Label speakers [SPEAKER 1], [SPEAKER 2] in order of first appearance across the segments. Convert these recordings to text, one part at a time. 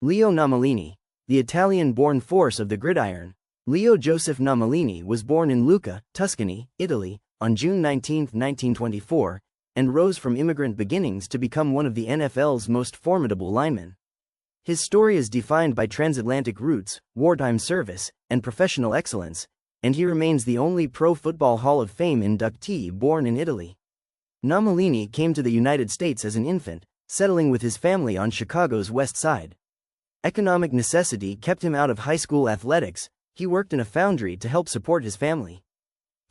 [SPEAKER 1] Leo Nomellini, the Italian-born force of the gridiron. Leo Joseph Nomellini was born in Lucca, Tuscany, Italy, on June 19, 1924, and rose from immigrant beginnings to become one of the NFL's most formidable linemen. His story is defined by transatlantic roots, wartime service, and professional excellence, and he remains the only Pro Football Hall of Fame inductee born in Italy. Nomellini came to the United States as an infant, settling with his family on Chicago's West Side. Economic necessity kept him out of high school athletics. He worked in a foundry to help support his family.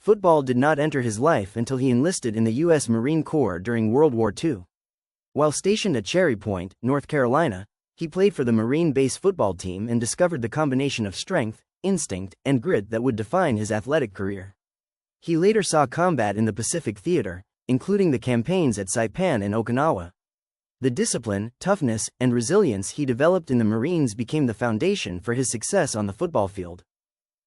[SPEAKER 1] Football did not enter his life until he enlisted in the U.S. Marine Corps during World War II. While stationed at Cherry Point, North Carolina, he played for the Marine base football team and discovered the combination of strength, instinct, and grit that would define his athletic career. He later saw combat in the Pacific Theater, including the campaigns at Saipan and Okinawa. The discipline, toughness, and resilience he developed in the Marines became the foundation for his success on the football field.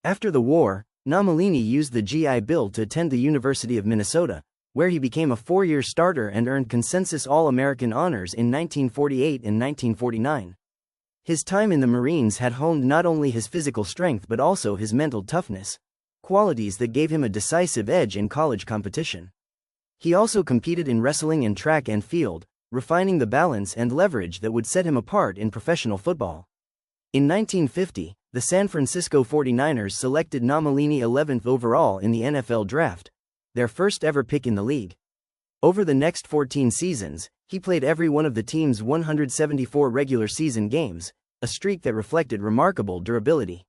[SPEAKER 1] After the war, Nomellini used the GI Bill to attend the University of Minnesota, where he became a four-year starter and earned consensus All-American honors in 1948 and 1949. His time in the Marines had honed not only his physical strength but also his mental toughness, qualities that gave him a decisive edge in college competition. He also competed in wrestling and track and field, refining the balance and leverage that would set him apart in professional football. In 1950, the San Francisco 49ers selected Nomellini 11th overall in the NFL draft, their first ever pick in the league. Over the next 14 seasons, he played every one of the team's 174 regular season games, a streak that reflected remarkable durability.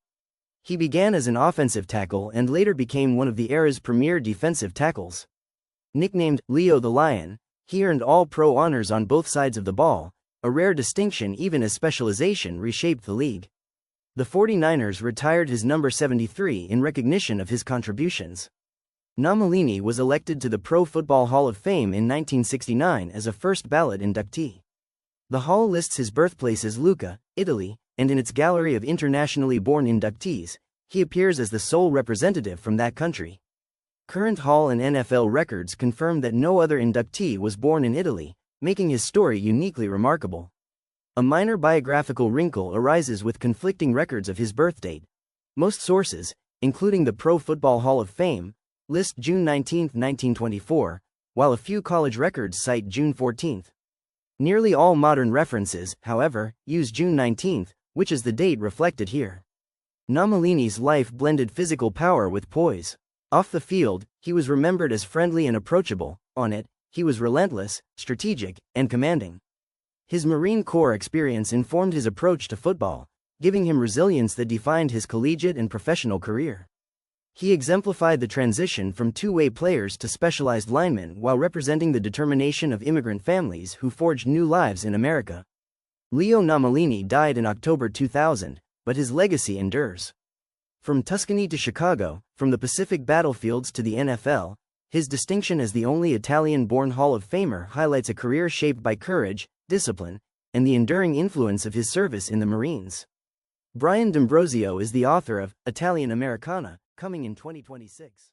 [SPEAKER 1] He began as an offensive tackle and later became one of the era's premier defensive tackles. Nicknamed Leo the Lion, he earned All-Pro honors on both sides of the ball, a rare distinction even as specialization reshaped the league. The 49ers retired his number 73 in recognition of his contributions. Nomellini was elected to the Pro Football Hall of Fame in 1969 as a first-ballot inductee. The hall lists his birthplace as Lucca, Italy, and in its gallery of internationally born inductees, he appears as the sole representative from that country. Current Hall and NFL records confirm that no other inductee was born in Italy, making his story uniquely remarkable. A minor biographical wrinkle arises with conflicting records of his birth date. Most sources, including the Pro Football Hall of Fame, list June 19, 1924, while a few college records cite June 14. Nearly all modern references, however, use June 19, which is the date reflected here. Nomellini's life blended physical power with poise. Off the field, he was remembered as friendly and approachable. On it, he was relentless, strategic, and commanding. His Marine Corps experience informed his approach to football, giving him resilience that defined his collegiate and professional career. He exemplified the transition from two-way players to specialized linemen while representing the determination of immigrant families who forged new lives in America. Leo Nomellini died in October 2000, but his legacy endures. From Tuscany to Chicago, from the Pacific battlefields to the NFL, his distinction as the only Italian-born Hall of Famer highlights a career shaped by courage, discipline, and the enduring influence of his service in the Marines. Brian D'Ambrosio is the author of Italian Americana, coming in 2026.